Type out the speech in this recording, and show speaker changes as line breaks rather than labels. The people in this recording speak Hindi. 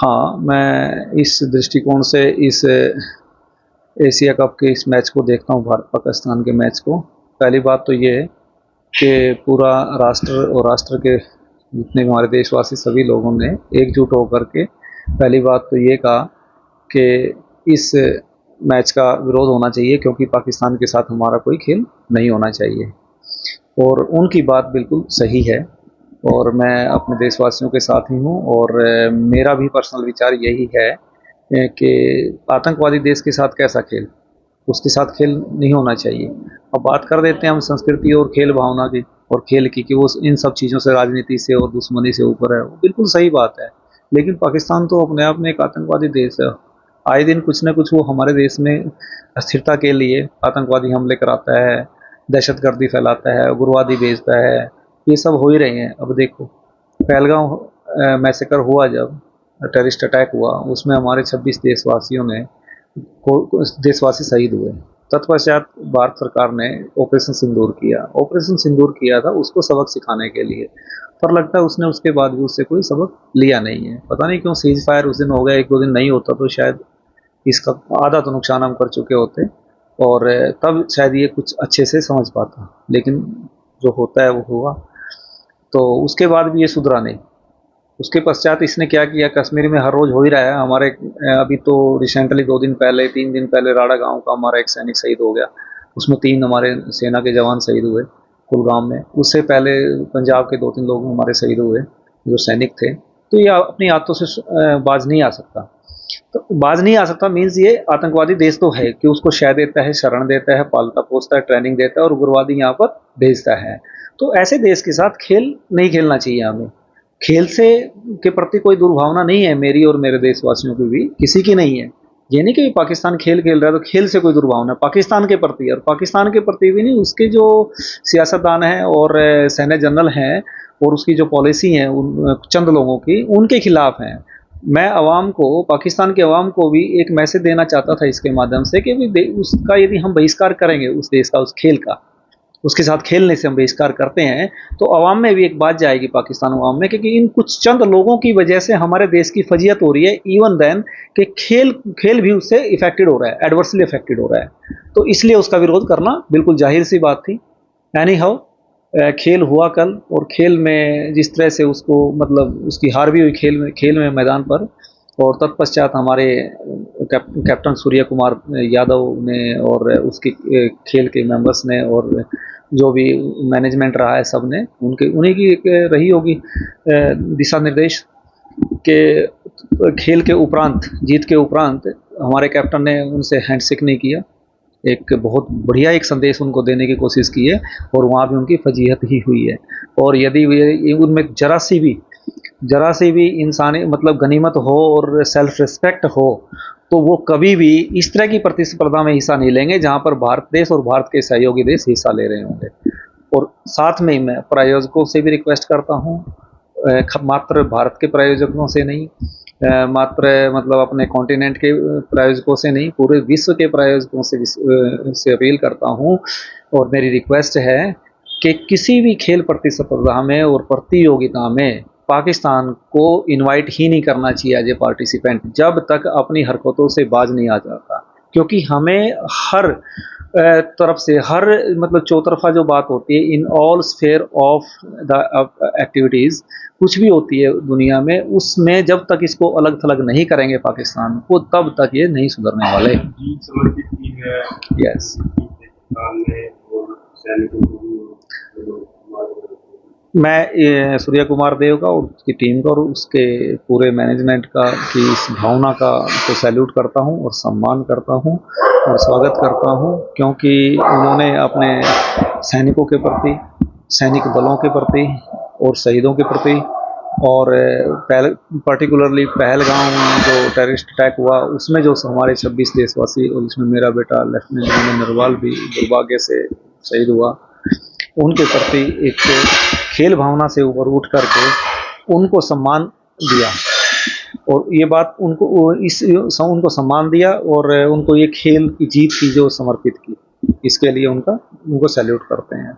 हाँ, मैं इस दृष्टिकोण से इस एशिया कप के इस मैच को देखता हूँ, भारत पाकिस्तान के मैच को। पहली बात तो ये है कि पूरा राष्ट्र और राष्ट्र के जितने भी हमारे देशवासी सभी लोगों ने एकजुट होकर के पहली बात तो ये कहा कि इस मैच का विरोध होना चाहिए, क्योंकि पाकिस्तान के साथ हमारा कोई खेल नहीं होना चाहिए। और उनकी बात बिल्कुल सही है और मैं अपने देशवासियों के साथ ही हूँ। और मेरा भी पर्सनल विचार यही है कि आतंकवादी देश के साथ कैसा खेल, उसके साथ खेल नहीं होना चाहिए। अब बात कर देते हैं हम संस्कृति और खेल भावना की और खेल की, कि वो इन सब चीज़ों से, राजनीति से और दुश्मनी से ऊपर है, वो बिल्कुल सही बात है। लेकिन पाकिस्तान तो अपने आप में एक आतंकवादी देश है। आए दिन कुछ न कुछ वो हमारे देश में अस्थिरता के लिए आतंकवादी हमले कराता है, दहशतगर्दी फैलाता है, उग्रवादी भेजता है। ये सब हो ही रहे हैं। अब देखो, पहलगांव मैसेकर हुआ, जब टेररिस्ट अटैक हुआ, उसमें हमारे 26 देशवासियों ने देशवासी शहीद हुए। तत्पश्चात भारत सरकार ने ऑपरेशन सिंदूर किया। ऑपरेशन सिंदूर किया था उसको सबक सिखाने के लिए, पर लगता है उसने उसके बाद भी उससे कोई सबक लिया नहीं है। पता नहीं क्यों सीज फायर उस दिन हो गया, एक दो दिन नहीं होता तो शायद इसका आधा तो नुकसान हम कर चुके होते और तब शायद ये कुछ अच्छे से समझ पाता। लेकिन जो होता है वो हुआ, तो उसके बाद भी ये सुधरा नहीं। उसके पश्चात इसने क्या किया, कश्मीर में हर रोज़ हो ही रहा है। हमारे अभी तो रिसेंटली 2 दिन पहले, 3 दिन पहले राड़ा गांव का हमारा एक सैनिक शहीद हो गया। उसमें 3 हमारे सेना के जवान शहीद हुए कुलगाम में। उससे पहले पंजाब के 2-3 लोग हमारे शहीद हुए जो सैनिक थे। तो ये अपनी आदतों से बाज नहीं आ सकता। तो बाज नहीं आ सकता मीन्स ये आतंकवादी देश तो है कि उसको शय देता है, शरण देता है, पालता पोसता है, ट्रेनिंग देता है और उग्रवादी यहाँ पर भेजता है। तो ऐसे देश के साथ खेल नहीं खेलना चाहिए हमें। खेल से के प्रति कोई दुर्भावना नहीं है मेरी और मेरे देशवासियों की भी, किसी की नहीं है। ये नहीं कि पाकिस्तान खेल खेल रहा है तो खेल से कोई दुर्भावना पाकिस्तान के प्रति, और पाकिस्तान के प्रति भी नहीं, उसके जो सियासतदान हैं और सैन्य जनरल हैं और उसकी जो पॉलिसी है उन चंद लोगों की, उनके खिलाफ हैं। मैं अवाम को, पाकिस्तान के अवाम को भी एक मैसेज देना चाहता था इसके माध्यम से कि भी उसका यदि हम बहिष्कार करेंगे, उस देश का, उस खेल का, उसके साथ खेलने से हम बहिष्कार करते हैं, तो अवाम में भी एक बात जाएगी, पाकिस्तान अवाम में, क्योंकि इन कुछ चंद लोगों की वजह से हमारे देश की फजीयत हो रही है। इवन देन कि खेल भी उससे इफेक्टेड हो रहा है, एडवर्सली इफेक्टेड हो रहा है। तो इसलिए उसका विरोध करना बिल्कुल जाहिर सी बात थी। एनी हाउ, खेल हुआ कल, और खेल में जिस तरह से उसको, मतलब उसकी हार भी हुई खेल में मैदान पर। और तत्पश्चात हमारे कैप्टन सूर्य कुमार यादव ने और उसके खेल के मेंबर्स ने और जो भी मैनेजमेंट रहा है, सब ने उन्हीं की एक रही होगी दिशा निर्देश के खेल के उपरांत, जीत के उपरांत हमारे कैप्टन ने उनसे हैंडशेक नहीं किया। एक बहुत बढ़िया एक संदेश उनको देने की कोशिश की है और वहाँ भी उनकी फजीहत ही हुई है। और यदि उनमें जरा सी भी इंसानी, मतलब गनीमत हो और सेल्फ रिस्पेक्ट हो, तो वो कभी भी इस तरह की प्रतिस्पर्धा में हिस्सा नहीं लेंगे जहां पर भारत देश और भारत के सहयोगी देश हिस्सा ले रहे होंगे। और साथ में मैं प्रायोजकों से भी रिक्वेस्ट करता हूं, मात्र भारत के प्रायोजकों से नहीं, मात्र मतलब अपने कॉन्टिनेंट के प्रायोजकों से नहीं, पूरे विश्व के प्रायोजकों से अपील करता हूं और मेरी रिक्वेस्ट है कि किसी भी खेल प्रतिस्पर्धा में और प्रतियोगिता में पाकिस्तान को इनवाइट ही नहीं करना चाहिए एज ए पार्टिसिपेंट, जब तक अपनी हरकतों से बाज नहीं आ जाता। क्योंकि हमें हर तरफ से, हर मतलब चौतरफा जो बात होती है, in all sphere of the activities, कुछ भी होती है दुनिया में, उसमें जब तक इसको अलग थलग नहीं करेंगे पाकिस्तान को, तब तक ये नहीं सुधरने वाले। यस, मैं सूर्य कुमार देव का और उसकी टीम का और उसके पूरे मैनेजमेंट का की इस भावना का तो सैल्यूट करता हूं और सम्मान करता हूं और स्वागत करता हूं, क्योंकि उन्होंने अपने सैनिकों के प्रति, सैनिक बलों के प्रति और शहीदों के प्रति, और पर्टिकुलरली पहलगाम जो टेररिस्ट अटैक हुआ उसमें जो हमारे 26 देशवासी और इसमें मेरा बेटा लेफ्टिनेंट नरवाल भी दुर्भाग्य से शहीद हुआ, उनके प्रति एक खेल भावना से ऊपर उठ करके उनको सम्मान दिया। और ये बात उनको सम्मान दिया और उनको ये खेल की जीत की जो समर्पित की, इसके लिए उनको सैल्यूट करते हैं।